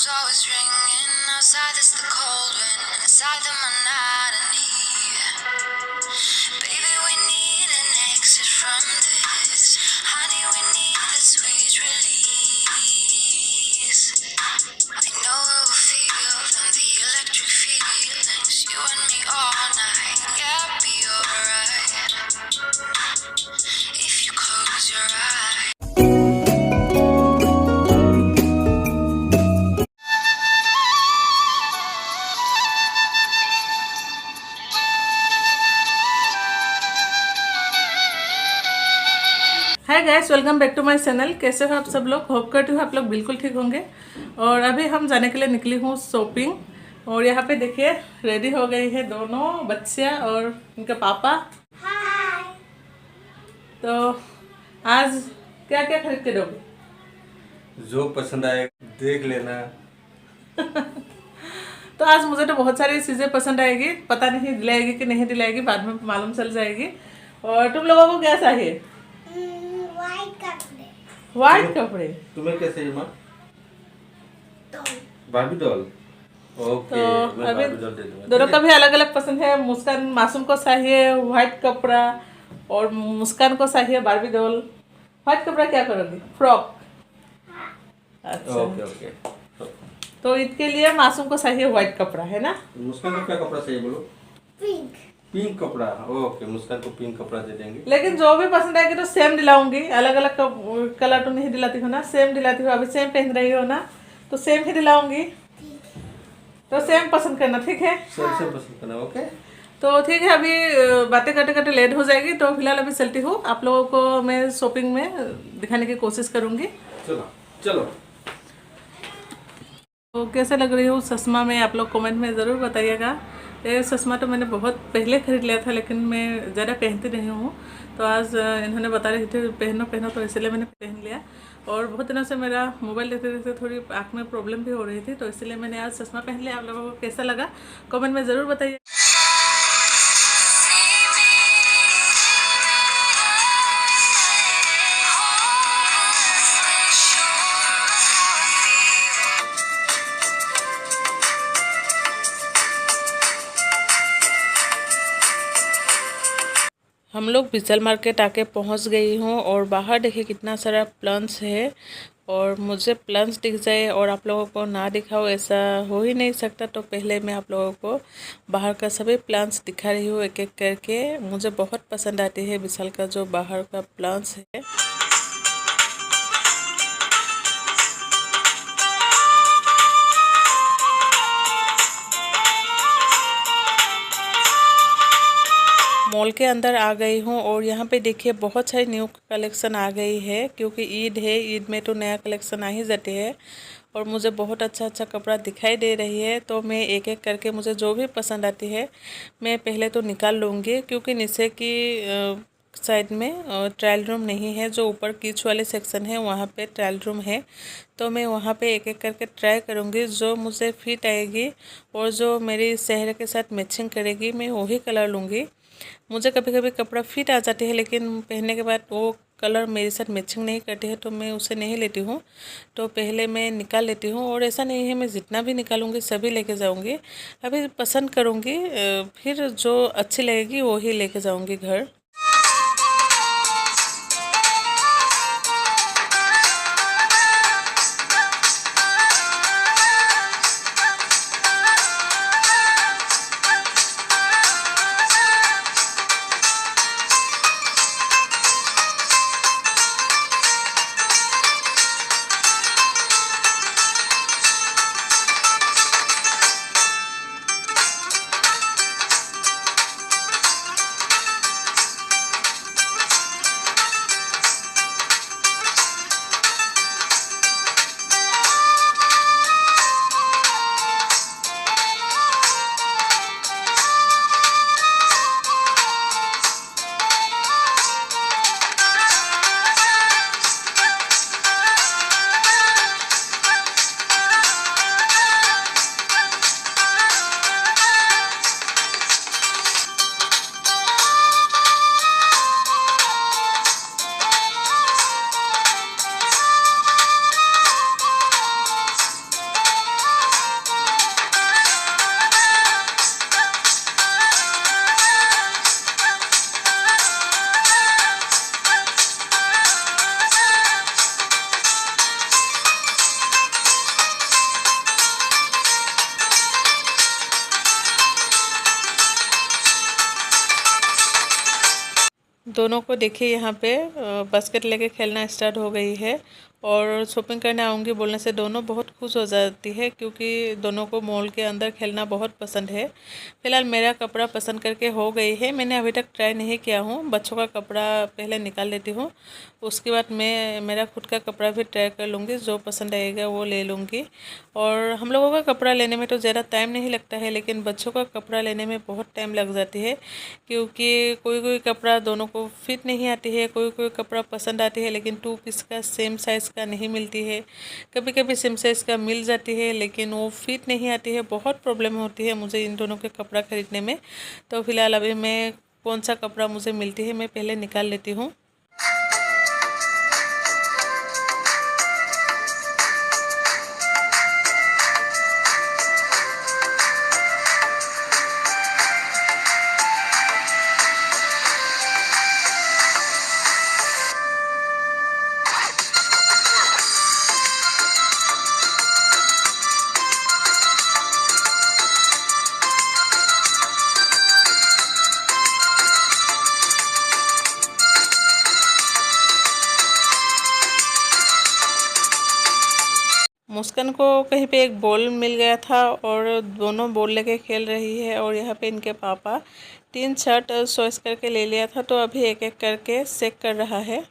phone's always ringing. Outside it's the cold wind, inside the monotony. Baby, we need an exit from this. Honey, we need the sweet release. I know we'll feel the electric feelings. You and me all night, yeah, be alright. If you close your eyes. Hi guys, welcome back to my channel. कैसे हो आप सब लोग? Hope करती हूँ आप लोग बिल्कुल ठीक होंगे। और अभी हम जाने के लिए निकली हूँ शॉपिंग। और यहाँ पे देखिए रेडी हो गई है दोनों बच्चियाँ और उनके पापा। हाय। तो आज क्या क्या खरीद के दोगे? जो पसंद आए देख लेना। तो आज मुझे तो बहुत सारी चीज़ें पसंद आएगी, पता नहीं दिलाएगी कि नहीं दिलाएगी, बाद में मालूम चल जाएगी। और तुम लोगों को क्या चाहिए? व्हाइट कपड़े। तुम्हें क्या चाहिए माँ? Barbie doll. ओके, तो मैं अभी बार्बी डॉल दे दूंगा। दोनों का भी अलग अलग पसंद है। मुस्कान मासूम को चाहिए व्हाइट कपड़ा और मुस्कान को चाहिए बार्बी डॉल। व्हाइट कपड़ा क्या करोगी? फ्रॉक। अच्छा, ओके ओके। तो इसके लिए मासूम को चाहिए व्हाइट कपड़ा, है ना? मुस्कान को क्या कपड़ा चाहिए बोलो? पिंक। पिंक कपड़ा। ओके, मुस्कान को पिंक कपड़ा दे देंगे। लेकिन जो भी पसंद आएगी तो सेम दिलाऊंगी, अलग अलग कलर तो नहीं दिलाती हूँ ना, सेम दिलाती हूँ। अभी सेम पहन रही हो ना, तो सेम ही दिलाऊंगी। तो सेम पसंद करना, ठीक है? सेम पसंद करना। ओके, तो ठीक है, अभी बातें करते करते लेट हो जाएगी, तो फिलहाल अभी चलती हूँ। आप लोगों को मैं शॉपिंग में दिखाने की कोशिश करूँगी। चलो चलो। तो कैसे लग रही हूँ चश्मा में, आप लोग कमेंट में ज़रूर बताइएगा। ये चश्मा तो मैंने बहुत पहले ख़रीद लिया था, लेकिन मैं ज़्यादा पहनती नहीं हूँ। तो आज इन्होंने बता रहे थे पहनो पहनो, तो इसलिए मैंने पहन लिया। और बहुत दिनों से मेरा मोबाइल देखते देखते थोड़ी आँख में प्रॉब्लम भी हो रही थी, तो इसलिए मैंने आज चश्मा पहन लिया। आप लोगों को कैसा लगा कमेंट में ज़रूर बताइए। हम लोग विशाल मार्केट आके पहुंच गई हूँ और बाहर देखिए कितना सारा प्लांट्स है। और मुझे प्लांट्स दिख जाए और आप लोगों को ना दिखाओ ऐसा हो ही नहीं सकता। तो पहले मैं आप लोगों को बाहर का सभी प्लांट्स दिखा रही हूँ एक एक करके। मुझे बहुत पसंद आती है विशाल का जो बाहर का प्लांट्स है। मॉल के अंदर आ गई हूँ और यहाँ पे देखिए बहुत सारी न्यू कलेक्शन आ गई है, क्योंकि ईद है। ईद में तो नया कलेक्शन आ ही जाते हैं। और मुझे बहुत अच्छा अच्छा कपड़ा दिखाई दे रही है, तो मैं एक एक करके मुझे जो भी पसंद आती है मैं पहले तो निकाल लूँगी। क्योंकि नीचे की साइड में ट्रायल रूम नहीं है, जो ऊपर किच वाले सेक्शन है वहाँ पे ट्रायल रूम है। तो मैं वहाँ पे एक एक करके ट्राई करूँगी, जो मुझे फिट आएगी और जो मेरी चेहरे के साथ मैचिंग करेगी मैं वही कलर लूँगी। मुझे कभी कभी कपड़ा फिट आ जाती है, लेकिन पहनने के बाद वो कलर मेरे साथ मैचिंग नहीं करती है, तो मैं उसे नहीं लेती हूँ। तो पहले मैं निकाल लेती हूँ। और ऐसा नहीं है मैं जितना भी निकालूंगी सभी लेके जाऊंगी। अभी पसंद करूँगी, फिर जो अच्छी लगेगी वो ही लेके जाऊंगी घर। दोनों को देखिए यहाँ पे बास्केट लेके खेलना स्टार्ट हो गई है और शॉपिंग करने आऊँगी बोलने से दोनों बहुत खुश हो जाती है क्योंकि दोनों को मॉल के अंदर खेलना बहुत पसंद है। फ़िलहाल मेरा कपड़ा पसंद करके हो गई है, मैंने अभी तक ट्राई नहीं किया हूँ। बच्चों का कपड़ा पहले निकाल लेती हूँ, उसके बाद मैं मेरा खुद का कपड़ा भी ट्राई कर लूँगी, जो पसंद आएगा वो ले लूँगी। और हम लोगों का कपड़ा लेने में तो ज़्यादा टाइम नहीं लगता है, लेकिन बच्चों का कपड़ा लेने में बहुत टाइम लग जाती है क्योंकि कोई कोई कपड़ा दोनों को फिट नहीं आती है, कोई कोई कपड़ा पसंद आती है लेकिन 2 पीस का सेम साइज़ का नहीं मिलती है। कभी कभी सेम साइज़ का मिल जाती है लेकिन वो फिट नहीं आती है। बहुत प्रॉब्लम होती है मुझे इन दोनों के कपड़ा खरीदने में। तो फिलहाल अभी मैं कौन सा कपड़ा मुझे मिलती है मैं पहले निकाल लेती हूँ। मुस्कान को कहीं पे एक बॉल मिल गया था और दोनों बॉल लेके खेल रही है। और यहाँ पे इनके पापा 3 शर्ट चॉइस करके ले लिया था, तो अभी एक एक करके चेक कर रहा है।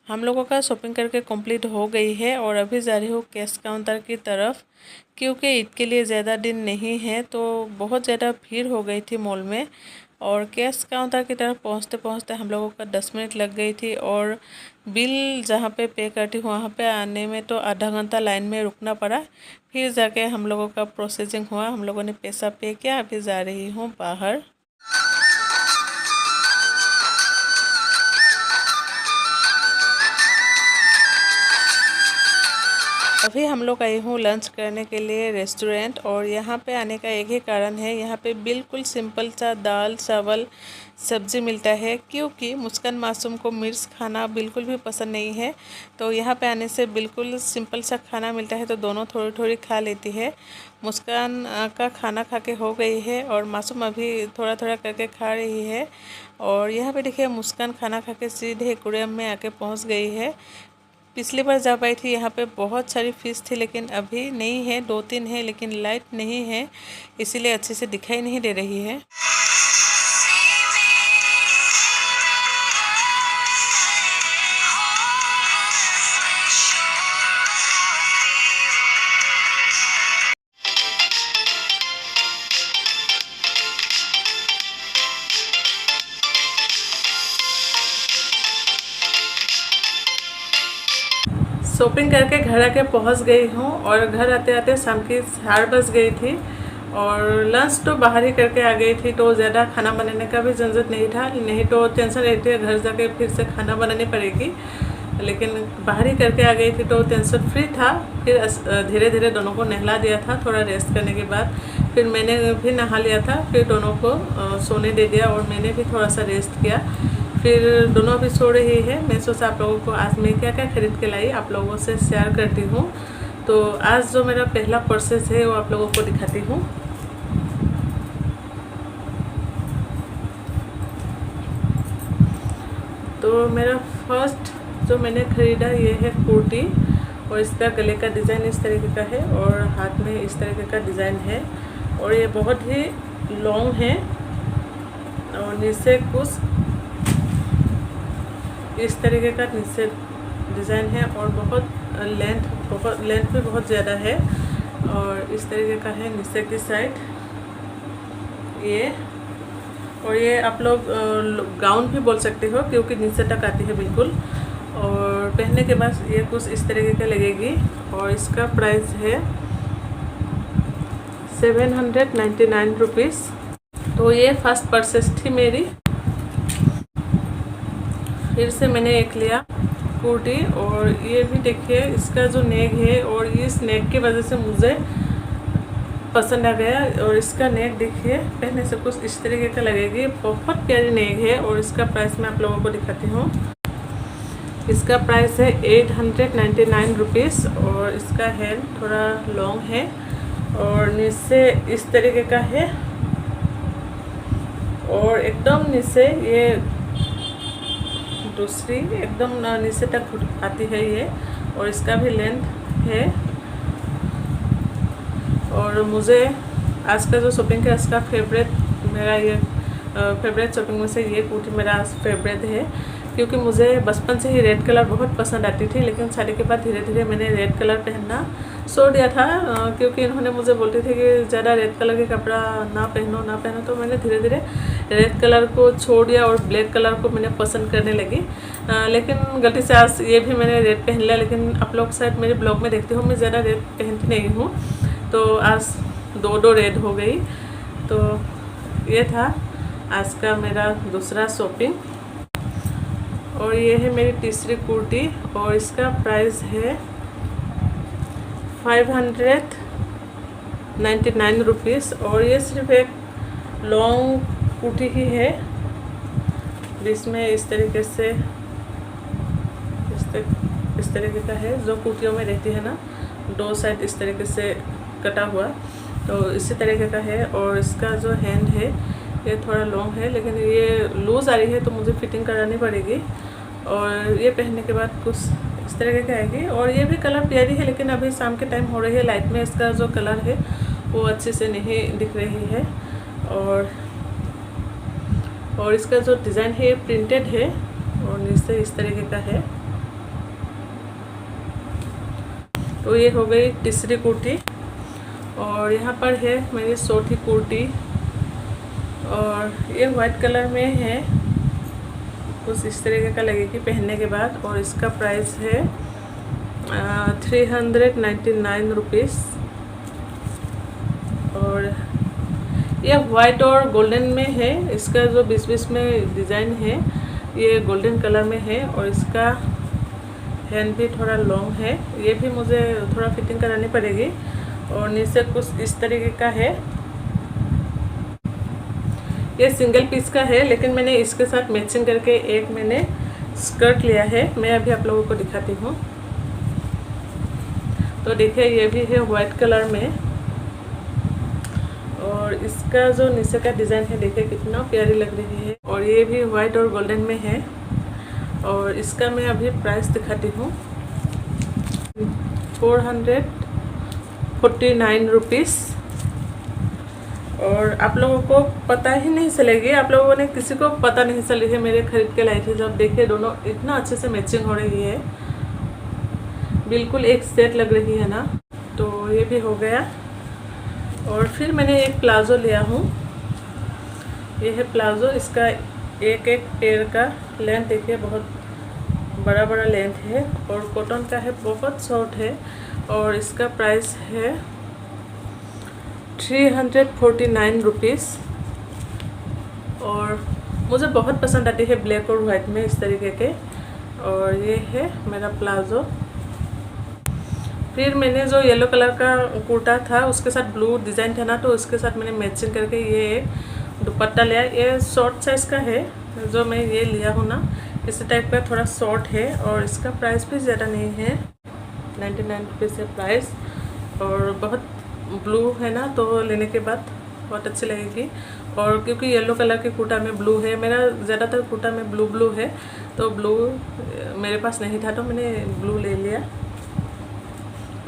हम लोगों का शॉपिंग करके कंप्लीट हो गई है और अभी जा रही हूँ कैश काउंटर की तरफ क्योंकि ईद के लिए ज़्यादा दिन नहीं है, तो बहुत ज़्यादा भीड़ हो गई थी मॉल में। और कैश काउंटर की तरफ पहुँचते पहुँचते हम लोगों का 10 मिनट लग गई थी और बिल जहाँ पे करती हूँ वहाँ पे आने में तो आधा घंटा लाइन में रुकना पड़ा। फिर जाके हम लोगों का प्रोसेसिंग हुआ, हम लोगों ने पैसा पे किया। अभी जा रही हूँ बाहर। अभी हम लोग आए हूँ लंच करने के लिए रेस्टोरेंट, और यहाँ पे आने का एक ही कारण है, यहाँ पे बिल्कुल सिंपल सा दाल चावल सब्ज़ी मिलता है क्योंकि मुस्कान मासूम को मिर्च खाना बिल्कुल भी पसंद नहीं है। तो यहाँ पे आने से बिल्कुल सिंपल सा खाना मिलता है तो दोनों थोड़ी थोड़ी खा लेती है। मुस्कान का खाना खा के हो गई है और मासूम अभी थोड़ा थोड़ा करके खा रही है। और यहाँ पे देखिए मुस्कान खाना खा के सीधे एक्वेरियम में आके पहुँच गई है। पिछली बार जब आई थी यहाँ पे बहुत सारी फ़िश थी, लेकिन अभी नहीं है, 2-3 है लेकिन लाइट नहीं है, इसीलिए अच्छे से दिखाई नहीं दे रही है। शॉपिंग करके घर आके पहुंच गई हूँ और घर आते आते शाम की 4 बज गई थी। और लंच तो बाहर ही करके आ गई थी, तो ज़्यादा खाना बनाने का भी झंझट नहीं था, नहीं तो टेंशन रहती है घर जाके फिर से खाना बनानी पड़ेगी। लेकिन बाहर ही करके आ गई थी तो टेंशन फ्री था। फिर धीरे धीरे दोनों को नहला दिया था थोड़ा रेस्ट करने के बाद। फिर मैंने भी नहा लिया था, फिर दोनों को सोने दे दिया और मैंने भी थोड़ा सा रेस्ट किया। फिर दोनों अभी सो रही है। मैं सोचा आप लोगों को आज मैं क्या क्या खरीद के लाई आप लोगों से शेयर करती हूँ। तो आज जो मेरा पहला परचेस है वो आप लोगों को दिखाती हूँ। तो मेरा फर्स्ट जो मैंने ख़रीदा ये है कुर्ती, और इसका गले का डिज़ाइन इस तरीके का है और हाथ में इस तरीके का डिज़ाइन है और ये बहुत ही लॉन्ग है और नीचे कुछ इस तरीके का नीचे डिज़ाइन है और बहुत लेंथ भी बहुत ज़्यादा है और इस तरीके का है नीचे की साइड ये। और ये आप लोग गाउन भी बोल सकते हो क्योंकि नीचे तक आती है बिल्कुल। और पहनने के बाद ये कुछ इस तरीके का लगेगी और इसका प्राइस है 799 रुपीज़। तो ये फर्स्ट परचेस थी मेरी। फिर से मैंने एक लिया कुर्ती, और ये भी देखिए इसका जो नेक है और इस नेक की वजह से मुझे पसंद आ गया। और इसका नेक देखिए, पहनने से कुछ इस तरीके का लगेगी, बहुत प्यारी नेक है। और इसका प्राइस मैं आप लोगों को दिखाती हूँ। इसका प्राइस है 899 रुपीज़। और इसका हैंड थोड़ा लॉन्ग है और नीचे इस तरीके का है। और एकदम नीचे ये दूसरी एकदम नीचे तक आती है ये। और इसका भी लेंथ है। और मुझे आज का जो शॉपिंग है इसका फेवरेट, मेरा ये फेवरेट शॉपिंग में से ये कुर्ती मेरा फेवरेट है, क्योंकि मुझे बचपन से ही रेड कलर बहुत पसंद आती थी। लेकिन शादी के बाद धीरे धीरे मैंने रेड कलर पहनना छोड़ दिया था, क्योंकि इन्होंने मुझे बोलते थे कि ज़्यादा रेड कलर के कपड़ा ना पहनो। तो मैंने धीरे धीरे रेड कलर को छोड़ दिया और ब्लैक कलर को मैंने पसंद करने लगी। लेकिन गलती से आज ये भी मैंने रेड पहन लिया। लेकिन आप लोग शायद मेरे ब्लॉग में देखते हो, मैं ज़्यादा रेड पहनती नहीं हूँ, तो आज दो रेड हो गई। तो ये था आज का मेरा दूसरा शॉपिंग। और ये है मेरी तीसरी कुर्ती और इसका प्राइस है 599 रुपीज़। और ये सिर्फ एक लॉन्ग कुर्ती ही है, जिसमें इस तरीके से इस तरीके का है, जो कुर्तियों में रहती है ना, दो साइड इस तरीके से कटा हुआ, तो इसी तरीके का है। और इसका जो हैंड है ये थोड़ा लॉन्ग है, लेकिन ये लूज़ आ रही है तो मुझे फिटिंग करानी पड़ेगी। और ये पहनने के बाद कुछ इस तरीके का आएगी। और ये भी कलर प्यारी है, लेकिन अभी शाम के टाइम हो रही है, लाइट में इसका जो कलर है वो अच्छे से नहीं दिख रही है। और इसका जो डिज़ाइन है ये प्रिंटेड है और नीचे इस तरीके का है। तो ये हो गई तीसरी कुर्ती। और यहाँ पर है मेरी चौथी कुर्ती और ये वाइट कलर में है, कुछ इस तरीके का लगेगी पहनने के बाद। और इसका प्राइस है 399 रुपीज़। और ये वाइट और गोल्डन में है, इसका जो बीच में डिज़ाइन है ये गोल्डन कलर में है। और इसका हैंड भी थोड़ा लॉन्ग है, ये भी मुझे थोड़ा फिटिंग करानी पड़ेगी। और नीचे कुछ इस तरीके का है, ये सिंगल पीस का है, लेकिन मैंने इसके साथ मैचिंग करके एक मैंने स्कर्ट लिया है, मैं अभी आप लोगों को दिखाती हूँ। तो देखिए ये भी है वाइट कलर में। और इसका जो नीचे का डिज़ाइन है देखिए कितना प्यारी लग रही है। और ये भी वाइट और गोल्डन में है। और इसका मैं अभी प्राइस दिखाती हूँ, 449 रुपीज़। और आप लोगों को पता ही नहीं चलेगी, आप लोगों ने किसी को पता नहीं चली है मेरे खरीद के लाई थी। जब देखिए दोनों इतना अच्छे से मैचिंग हो रही है, बिल्कुल एक सेट लग रही है ना। तो ये भी हो गया। और फिर मैंने एक प्लाज़ो लिया हूँ, ये है प्लाज़ो। इसका एक पैर का लेंथ देखिए बहुत बड़ा लेंथ है और कॉटन का है, बहुत शॉर्ट है। और इसका प्राइस है 349 रुपीज़। और मुझे बहुत पसंद आती है ब्लैक और वाइट में इस तरीके के। और ये है मेरा प्लाज़ो। फिर मैंने जो येलो कलर का कुर्ता था उसके साथ ब्लू डिज़ाइन था ना, तो उसके साथ मैंने मैचिंग करके ये दुपट्टा लिया। ये शॉर्ट साइज़ का है जो मैं ये लिया हूँ ना, इसी टाइप का थोड़ा शॉर्ट है। और इसका प्राइस भी ज़्यादा नहीं है, 99 रुपीज़ है प्राइस। और बहुत ब्लू है ना, तो लेने के बाद बहुत अच्छी लगेगी। और क्योंकि येलो कलर के कुर्ता में ब्लू है, मेरा ज़्यादातर कुर्ता में ब्लू है, तो ब्लू मेरे पास नहीं था तो मैंने ब्लू ले लिया।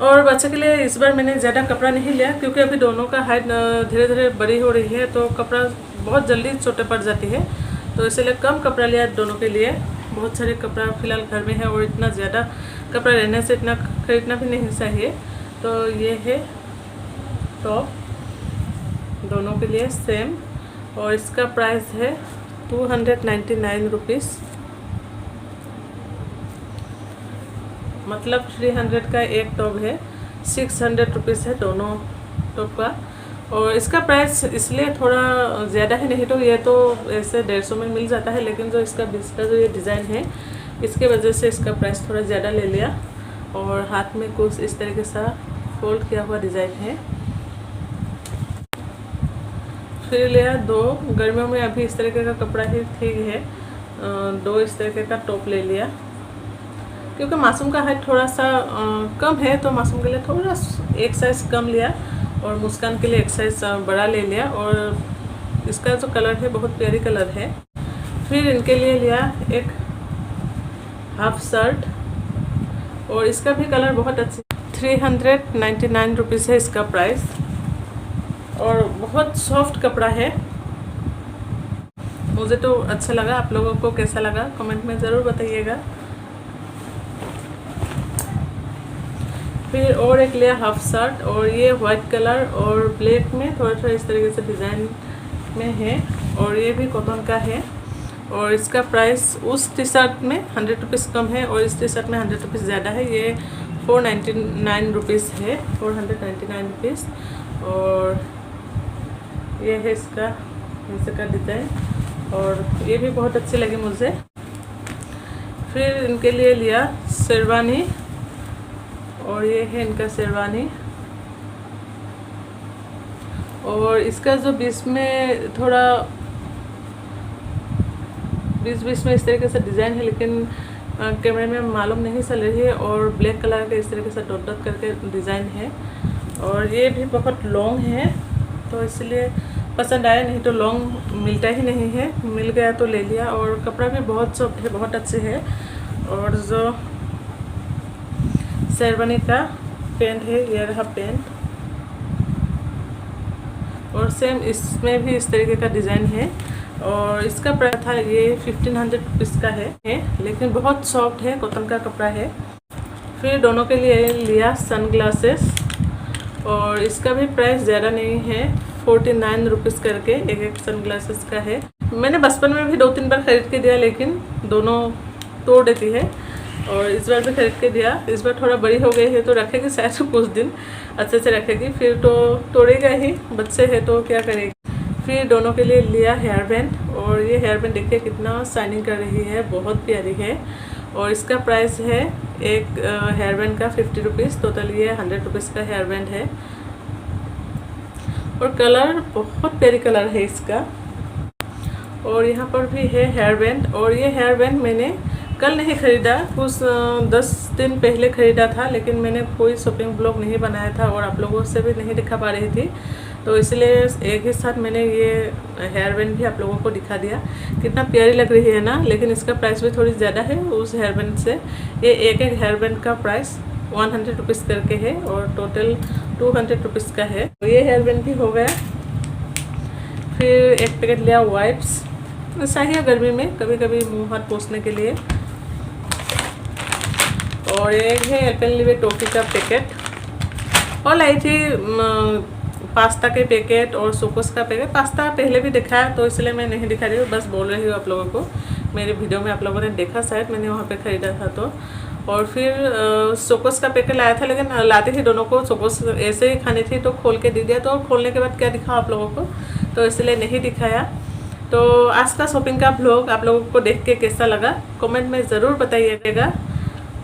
और बच्चे के लिए इस बार मैंने ज़्यादा कपड़ा नहीं लिया, क्योंकि अभी दोनों का हाइट धीरे धीरे बड़ी हो रही है, तो कपड़ा बहुत जल्दी छोटे पड़ जाती है। तो इसलिए कम कपड़ा लिया दोनों के लिए। बहुत सारे कपड़ा फ़िलहाल घर में है और इतना ज़्यादा कपड़ा रहने से इतना खरीदना भी नहीं चाहिए। तो ये है टॉप, दोनों के लिए सेम। और इसका प्राइस है 299 रुपीज़, मतलब 300 का एक टॉप है, 600 रुपीज़ है दोनों टॉप का। और इसका प्राइस इसलिए थोड़ा ज़्यादा है, नहीं तो ये तो ऐसे 150 में मिल जाता है, लेकिन जो इसका बीच का जो ये डिज़ाइन है इसके वजह से इसका प्राइस थोड़ा ज़्यादा ले लिया। और हाथ में कुछ इस तरीके से फोल्ड किया हुआ डिज़ाइन है। फिर लिया 2, गर्मियों में अभी इस तरीके का कपड़ा ही ठीक है, 2 इस तरीके का टॉप ले लिया, क्योंकि मासूम का हाइट थोड़ा सा कम है, तो मासूम के लिए थोड़ा एक साइज़ कम लिया और मुस्कान के लिए एक साइज़ बड़ा ले लिया। और इसका जो कलर है बहुत प्यारी कलर है। फिर इनके लिए लिया एक हाफ शर्ट, और इसका भी कलर बहुत अच्छा, 399 रुपीज़ है इसका प्राइस, और बहुत सॉफ्ट कपड़ा है। मुझे तो अच्छा लगा, आप लोगों को कैसा लगा कमेंट में ज़रूर बताइएगा। फिर और एक लिया हाफ शर्ट, और ये वाइट कलर और ब्लैक में थोड़ा थोड़ा इस तरीके से डिज़ाइन में है, और ये भी कॉटन का है। और इसका प्राइस उस टी शर्ट में 100 रुपीज़ कम है और इस टी शर्ट में 100 रुपीज़ ज़्यादा है। ये 499 रुपीज़ है, 499 रुपीज़। और ये है इसका डिज़ाइन, और ये भी बहुत अच्छी लगी मुझे। फिर इनके लिए लिया शेरवानी, और ये है इनका शेरवानी, और इसका जो बीच में थोड़ा बीच में इस तरीके से डिज़ाइन है, लेकिन कैमरे में मालूम नहीं चल रही है, और ब्लैक कलर का इस तरीके से डॉट डॉट करके डिज़ाइन है। और ये भी बहुत लॉन्ग है, तो इसलिए पसंद आया, नहीं तो लॉन्ग मिलता ही नहीं है, मिल गया तो ले लिया। और कपड़ा भी बहुत सॉफ्ट है, बहुत अच्छे है। और जो शेरवानी का पैंट है, ये रहा पैंट, और सेम इसमें भी इस तरीके का डिज़ाइन है। और इसका प्राइस था ये 1500 रुपीज़ का है, लेकिन बहुत सॉफ्ट है, कॉटन का कपड़ा है। फिर दोनों के लिए लिया सनग्लासेस, और इसका भी प्राइस ज़्यादा नहीं है, 49 रुपीज़ करके एक सनग्लासेस का है। मैंने बचपन में भी 2-3 बार ख़रीद के दिया, लेकिन दोनों तोड़ देती है, और इस बार भी ख़रीद के दिया। इस बार थोड़ा बड़ी हो गई है, तो रखेगी शायद कुछ दिन अच्छे से रखेगी, फिर तो तोड़ेगा ही, बच्चे हैं तो क्या करेगी। फिर दोनों के लिए लिया हेयर बैंड, और ये हेयर बैंड देखिए कितना शाइनिंग कर रही है, बहुत प्यारी है। और इसका प्राइस है एक हेयर बैंड का 50 रुपीज़, टोटल ये 100 रुपीज़ का हेयर बैंड है। और कलर बहुत प्यारी कलर है इसका। और यहाँ पर भी है हेयर बैंड, और ये हेयर बैंड मैंने कल नहीं ख़रीदा, कुछ 10 दिन पहले ख़रीदा था, लेकिन मैंने कोई शॉपिंग ब्लॉग नहीं बनाया था और आप लोगों से भी नहीं दिखा पा रही थी, तो इसलिए एक ही साथ मैंने ये हेयर बैंड भी आप लोगों को दिखा दिया। कितना प्यारी लग रही है ना, लेकिन इसका प्राइस भी थोड़ी ज़्यादा है उस हेयर बैंड से। ये एक हेयर बैंड का प्राइस 100 रुपीज़ करके है, और टोटल 200 रुपीज़ का है। तो ये हेयर बैंड भी हो गया। फिर एक पैकेट लिया वाइप्स, चाहिए गर्मी में कभी कभी मुँह हाथ पोंछने के लिए। और एक है एल्पेनलीबे टॉफ़ी का पैकेट, और लाई थी पास्ता के पैकेट और चोकोस का पैकेट। पास्ता पहले भी देखा है, तो इसलिए मैं नहीं दिखा रही हूँ, बस बोल रही हूँ आप लोगों को। मेरे वीडियो में आप लोगों ने देखा शायद, मैंने वहाँ पे ख़रीदा था तो। और फिर चोकोस का पैकेट लाया था, लेकिन लाते ही दोनों को चोकोस ऐसे ही खानी थी, तो खोल के दे दिया। तो खोलने के बाद क्या दिखा आप लोगों को, तो इसलिए नहीं दिखाया। तो आज का शॉपिंग का व्लॉग आप लोगों को देख के कैसा लगा कमेंट में ज़रूर बताइएगा।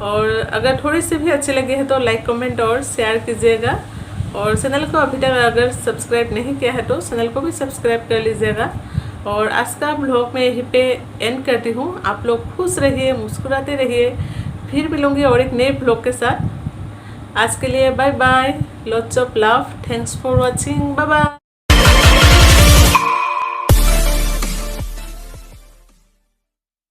और अगर थोड़ी सी भी अच्छी लगी है तो लाइक कमेंट और शेयर कीजिएगा। और चैनल को अभी तक अगर सब्सक्राइब नहीं किया है तो चैनल को भी सब्सक्राइब कर लीजिएगा। और आज का व्लॉग मैं यहीं पे एंड करती हूँ। आप लोग खुश रहिए, मुस्कुराते रहिए। फिर मिलूँगी और एक नए व्लॉग के साथ। आज के लिए bye bye, lots of love, thanks for watching, bye bye.